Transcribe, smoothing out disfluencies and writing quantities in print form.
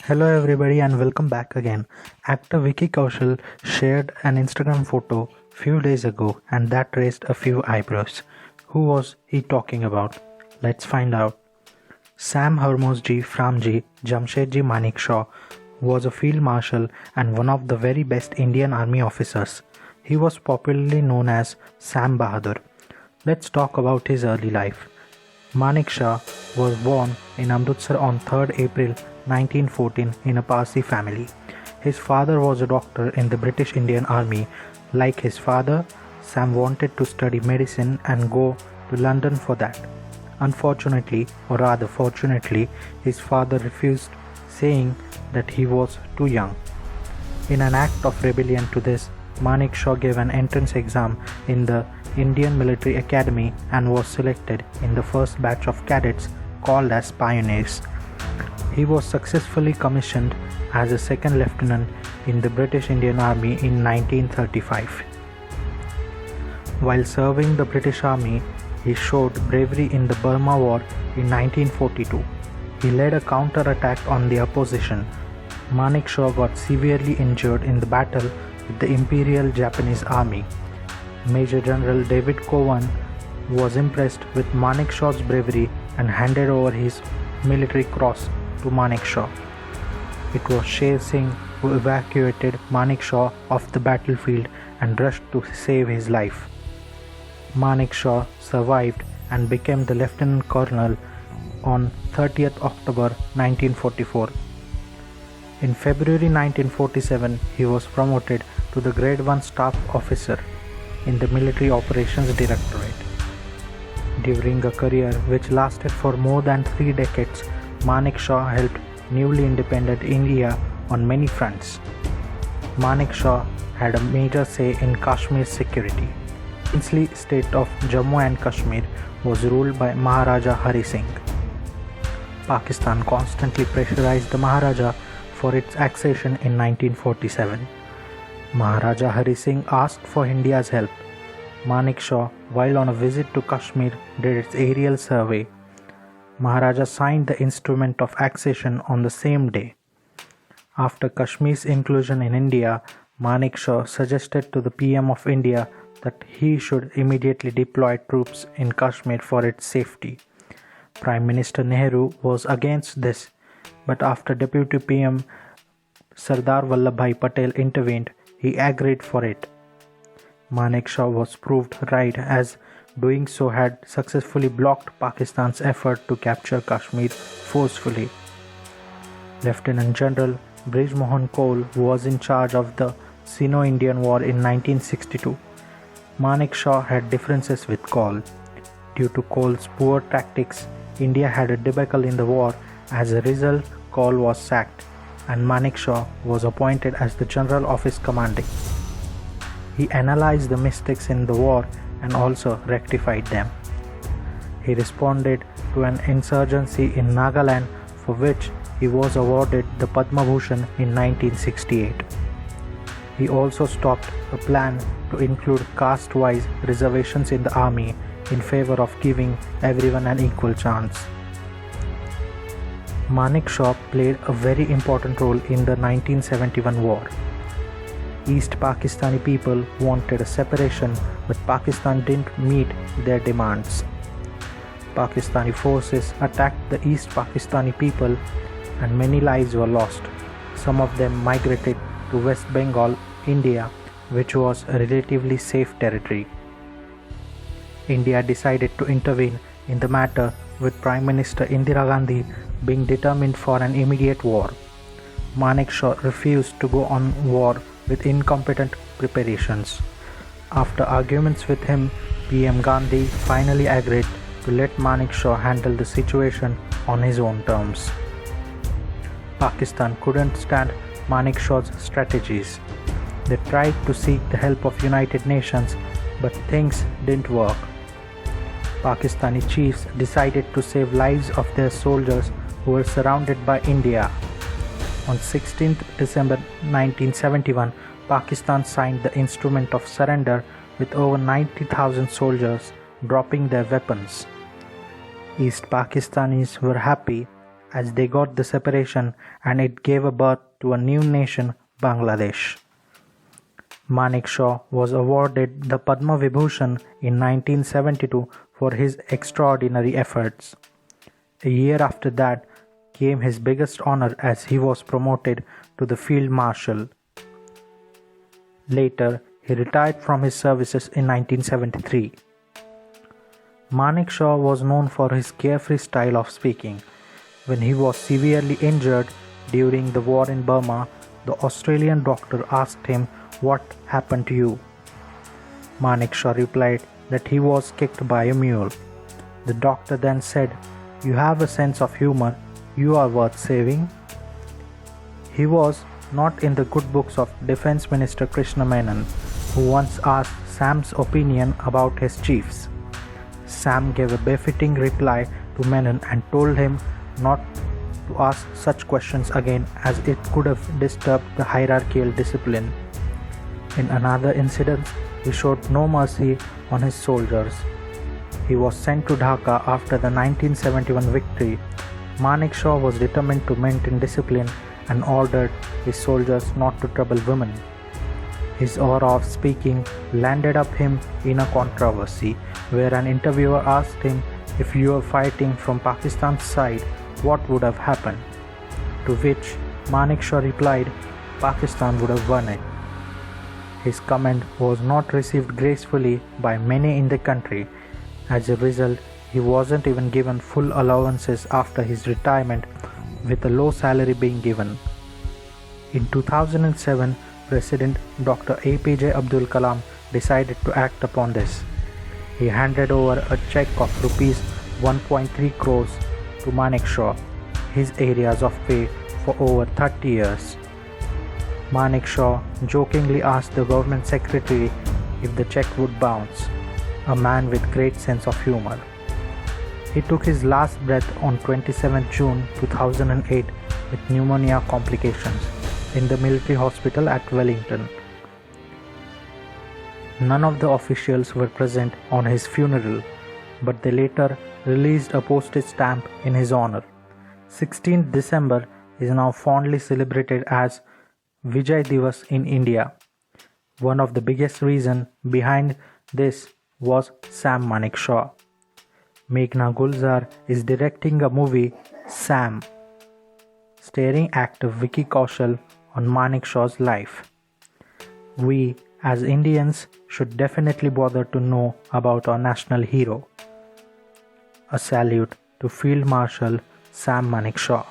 Hello everybody and welcome back again. Actor Vicky Kaushal shared an Instagram photo few days ago and that raised a few eyebrows. Who was he talking about? Let's find out. Sam Harmozji Framji Jamshedji Manekshaw was a field marshal and one of the very best Indian army officers. He was popularly known as Sam Bahadur. Let's talk about his early life. Manekshaw was born in Amritsar on 3rd April 1914 in a Parsi family. His father was a doctor in the British Indian Army. Like his father, Sam wanted to study medicine and go to London for that. Unfortunately, or rather fortunately, his father refused, saying that he was too young. In an act of rebellion to this, Manekshaw gave an entrance exam in the Indian Military Academy and was selected in the first batch of cadets called as pioneers. He was successfully commissioned as a second lieutenant in the British Indian Army in 1935. While serving the British Army, he showed bravery in the Burma War in 1942. He led a counter-attack on the opposition. Manekshaw got severely injured in the battle with the Imperial Japanese Army. Major General David Cowan was impressed with Manekshaw's bravery and handed over his military cross to Manekshaw. It was Sher Singh who evacuated Manekshaw off the battlefield and rushed to save his life. Manekshaw survived and became the Lieutenant Colonel on 30th October 1944. In February 1947, he was promoted to the Grade 1 Staff Officer in the Military Operations Directorate. During a career which lasted for more than 3 decades, Manekshaw helped newly independent India on many fronts. Manekshaw had a major say in Kashmir's security. The princely state of Jammu and Kashmir was ruled by Maharaja Hari Singh. Pakistan constantly pressurized the Maharaja for its accession in 1947. Maharaja Hari Singh asked for India's help. Manekshaw, while on a visit to Kashmir, did its aerial survey. Maharaja signed the instrument of accession on the same day. After Kashmir's inclusion in India, Manekshaw suggested to the PM of India that he should immediately deploy troops in Kashmir for its safety. Prime Minister Nehru was against this, but after Deputy PM Sardar Vallabhbhai Patel intervened, he agreed for it. Manekshaw was proved right, as doing so had successfully blocked Pakistan's effort to capture Kashmir forcefully. Lieutenant General Brij Mohan Kaul was in charge of the Sino-Indian War in 1962. Manekshaw had differences with Kaul. Due to Kaul's poor tactics, India had a debacle in the war. As a result, Kaul was sacked and Manekshaw was appointed as the General Office Commanding. He analyzed the mistakes in the war and also rectified them. He responded to an insurgency in Nagaland, for which he was awarded the Padma Bhushan in 1968. He also stopped a plan to include caste-wise reservations in the army in favor of giving everyone an equal chance. Manekshaw played a very important role in the 1971 war. East Pakistani people wanted a separation, but Pakistan didn't meet their demands. Pakistani forces attacked the East Pakistani people and many lives were lost. Some of them migrated to West Bengal, India, which was a relatively safe territory. India decided to intervene in the matter, with Prime Minister Indira Gandhi being determined for an immediate war. Manekshaw refused to go on war with incompetent preparations. After arguments with him, PM Gandhi finally agreed to let Manekshaw handle the situation on his own terms. Pakistan couldn't stand Manekshaw's strategies. They tried to seek the help of United Nations, but things didn't work. Pakistani chiefs decided to save lives of their soldiers who were surrounded by India. On 16th December 1971, Pakistan signed the Instrument of Surrender with over 90,000 soldiers dropping their weapons. East Pakistanis were happy as they got the separation and it gave a birth to a new nation, Bangladesh. Manekshaw was awarded the Padma Vibhushan in 1972 for his extraordinary efforts. A year after that came his biggest honor as he was promoted to the Field Marshal. Later, he retired from his services in 1973. Manekshaw was known for his carefree style of speaking. When he was severely injured during the war in Burma, the Australian doctor asked him, "What happened to you?" Manekshaw replied that he was kicked by a mule. The doctor then said, "You have a sense of humor, you are worth saving." He was not in the good books of Defence Minister Krishna Menon, who once asked Sam's opinion about his chiefs. Sam gave a befitting reply to Menon and told him not to ask such questions again as it could have disturbed the hierarchical discipline. In another incident, he showed no mercy on his soldiers. He was sent to Dhaka after the 1971 victory. Manekshaw was determined to maintain discipline and ordered his soldiers not to trouble women. His aura of speaking landed up him in a controversy where an interviewer asked him, "If you were fighting from Pakistan's side, what would have happened?" To which Manekshaw replied, "Pakistan would have won it." His comment was not received gracefully by many in the country. As a result, he wasn't even given full allowances after his retirement, with a low salary being given. In 2007, President Dr. APJ Abdul Kalam decided to act upon this. He handed over a check of Rs 1.3 crores to Manekshaw, his areas of pay for over 30 years. Manekshaw jokingly asked the government secretary if the check would bounce, a man with great sense of humor. He took his last breath on 27 June 2008 with pneumonia complications in the military hospital at Wellington. None of the officials were present on his funeral, but they later released a postage stamp in his honor. 16th December is now fondly celebrated as Vijay Divas in India. One of the biggest reasons behind this was Sam Manekshaw. Meghna Gulzar is directing a movie, Sam, starring actor Vicky Kaushal on Manekshaw's life. We, as Indians, should definitely bother to know about our national hero. A salute to Field Marshal Sam Manekshaw.